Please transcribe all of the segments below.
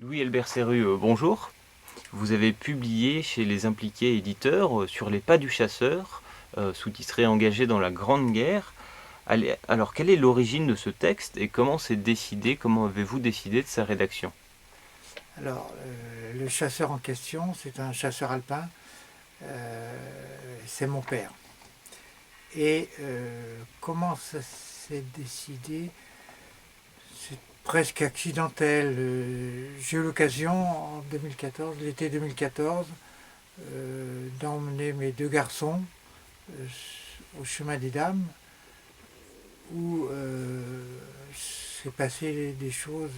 Louis-Albert Serru, bonjour. Vous avez publié chez Les Impliqués éditeurs sur les pas du chasseur, sous-titré Engagé dans la Grande Guerre. Alors, quelle est l'origine de ce texte et comment avez-vous décidé de sa rédaction? Alors, le chasseur en question, c'est un chasseur alpin, c'est mon père. Et comment ça s'est décidé? C'est presque accidentel. J'ai eu l'occasion en 2014, l'été 2014, d'emmener mes deux garçons euh, au chemin des Dames, où s'est passé des choses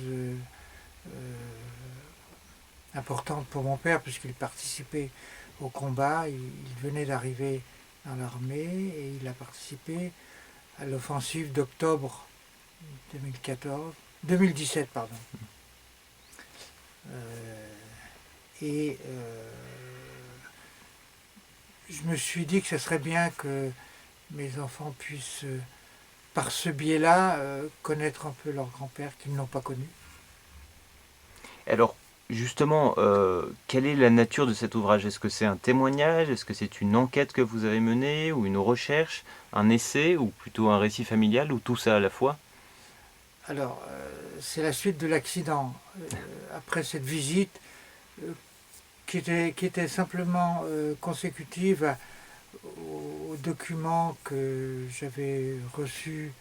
importante pour mon père puisqu'il participait au combat. Il venait d'arriver dans l'armée et il a participé à l'offensive d'octobre 2014, 2017 pardon. Et je me suis dit que ce serait bien que mes enfants puissent, par ce biais-là, connaître un peu leur grand-père qu'ils n'ont pas connu. Alors, justement, quelle est la nature de cet ouvrage? Est-ce que c'est un témoignage? Est-ce que c'est une enquête que vous avez menée ou une recherche, un essai ou plutôt un récit familial ou tout ça à la fois? Alors, c'est la suite de l'accident. Après cette visite, euh, qui était simplement consécutive aux documents que j'avais reçus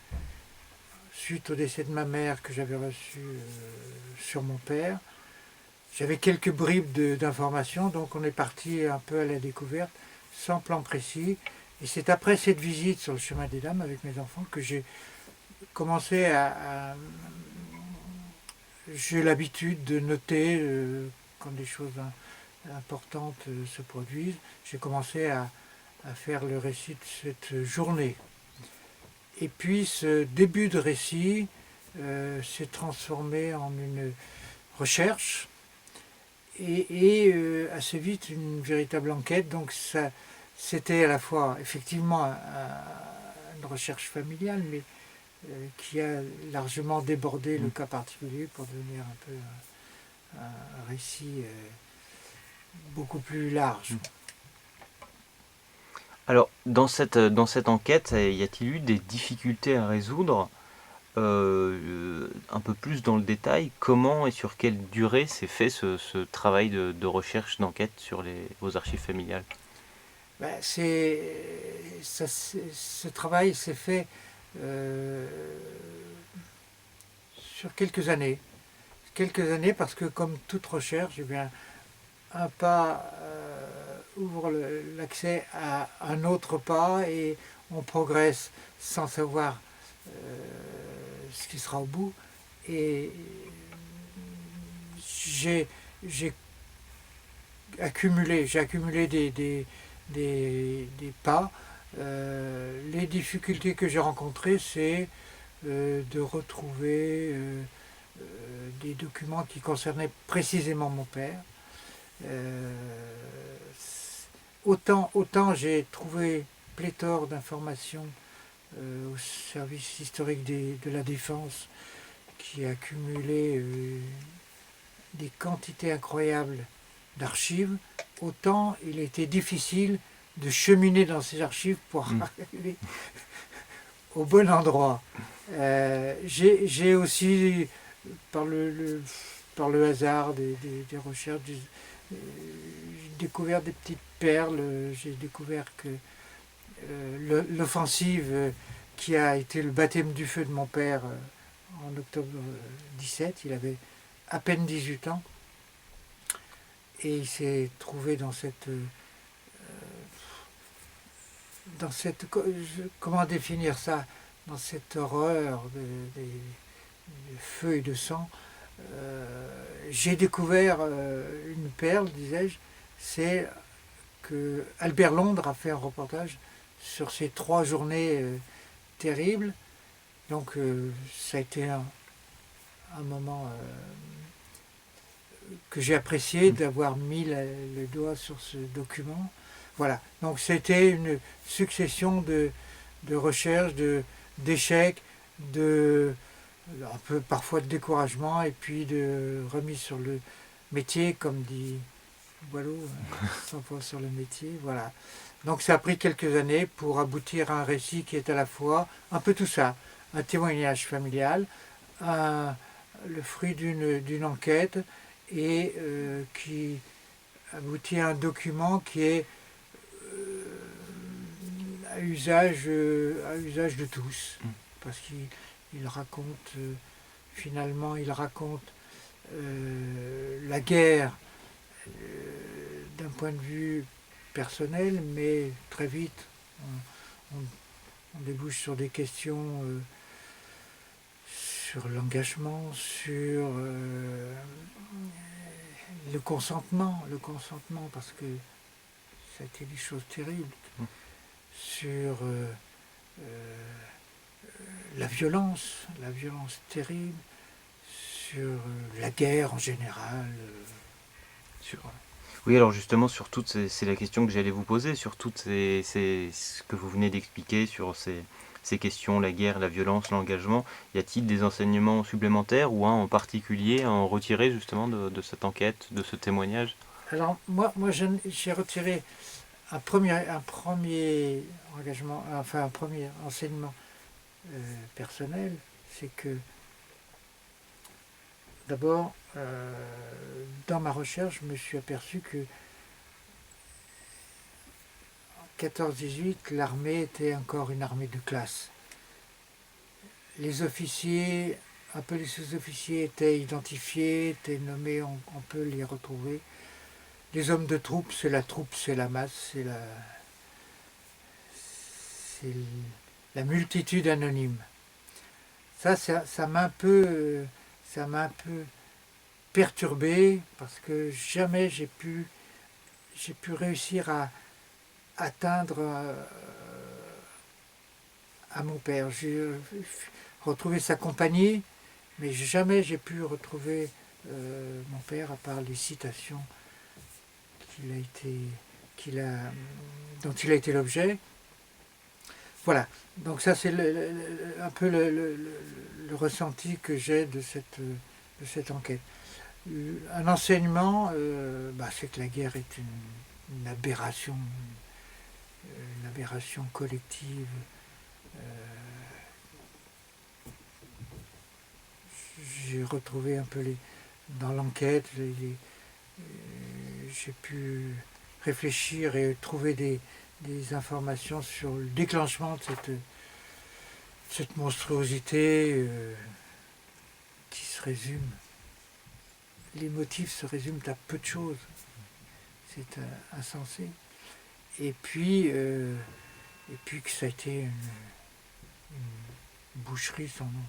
suite au décès de ma mère, que j'avais reçus sur mon père. J'avais quelques bribes d'informations, donc on est parti un peu à la découverte, sans plan précis. Et c'est après cette visite sur le chemin des Dames avec mes enfants que j'ai commencé j'ai l'habitude de noter quand des choses importantes se produisent. J'ai commencé à faire le récit de cette journée. Et puis ce début de récit s'est transformé en une recherche et assez vite une véritable enquête. Donc ça, c'était à la fois effectivement une recherche familiale, mais qui a largement débordé le cas particulier pour devenir un peu un récit beaucoup plus large. Alors, dans cette enquête, y a-t-il eu des difficultés à résoudre? Un peu plus dans le détail, comment et sur quelle durée s'est fait ce travail de recherche, d'enquête sur vos archives familiales? Ben, ce travail s'est fait euh, sur quelques années. Quelques années parce que comme toute recherche, eh bien, un pas ouvre l'accès à un autre pas et on progresse sans savoir ce qui sera au bout. Et j'ai j'ai accumulé des pas. Les difficultés que j'ai rencontrées, c'est de retrouver des documents qui concernaient précisément mon père. Euh, autant j'ai trouvé pléthore d'informations au service historique de la défense qui a accumulé des quantités incroyables d'archives, autant il était difficile de cheminer dans ces archives pour Hmm. arriver au bon endroit. J'ai aussi, par par le hasard des recherches, découvert des petites perles. J'ai découvert que l'offensive qui a été le baptême du feu de mon père en octobre 17, il avait à peine 18 ans, et il s'est trouvé dans cette, comment définir ça, dans cette horreur de feu et de sang. J'ai découvert une perle, disais-je, c'est que Albert Londres a fait un reportage sur ces 3 journées terribles. Donc ça a été un moment que j'ai apprécié d'avoir mis le doigt sur ce document. Voilà, donc c'était une succession de recherches, d'échecs, de un peu parfois de découragement et puis de remise sur le métier, comme dit Boileau, 100 fois sur le métier, voilà. Donc ça a pris quelques années pour aboutir à un récit qui est à la fois un peu tout ça, un témoignage familial, le fruit d'une enquête et qui aboutit à un document qui est à usage de tous, parce qu'il raconte, finalement, il raconte la guerre d'un point de vue personnel, mais très vite, on débouche sur des questions sur l'engagement, sur le consentement, parce que ça a été des choses terribles, sur la violence terrible, sur la guerre en général. Oui, alors justement, c'est la question que j'allais vous poser, sur ce que vous venez d'expliquer, sur ces questions, la guerre, la violence, l'engagement. Y a-t-il des enseignements supplémentaires ou un en particulier à en retirer justement de cette enquête, de ce témoignage? Alors moi j'ai retiré un premier engagement, enfin un premier enseignement personnel, c'est que d'abord, dans ma recherche, je me suis aperçu que en 14-18, l'armée était encore une armée de classe. Les officiers, un peu les sous-officiers étaient identifiés, étaient nommés, on peut les retrouver. Les hommes de troupe, c'est la masse, c'est la multitude anonyme. Ça m'a un peu perturbé parce que jamais j'ai pu réussir à atteindre à mon père. J'ai retrouvé sa compagnie, mais jamais j'ai pu retrouver mon père à part les citations qu'il a été, qu'il a, dont il a été l'objet. Voilà. Donc ça c'est un peu le ressenti que j'ai de cette enquête. Un enseignement, c'est que la guerre est une aberration, collective. J'ai retrouvé un peu dans l'enquête, j'ai pu réfléchir et trouver des informations sur le déclenchement de cette monstruosité qui se résume. Les motifs se résument à peu de choses. C'est insensé. Et puis que ça a été une boucherie sans nom.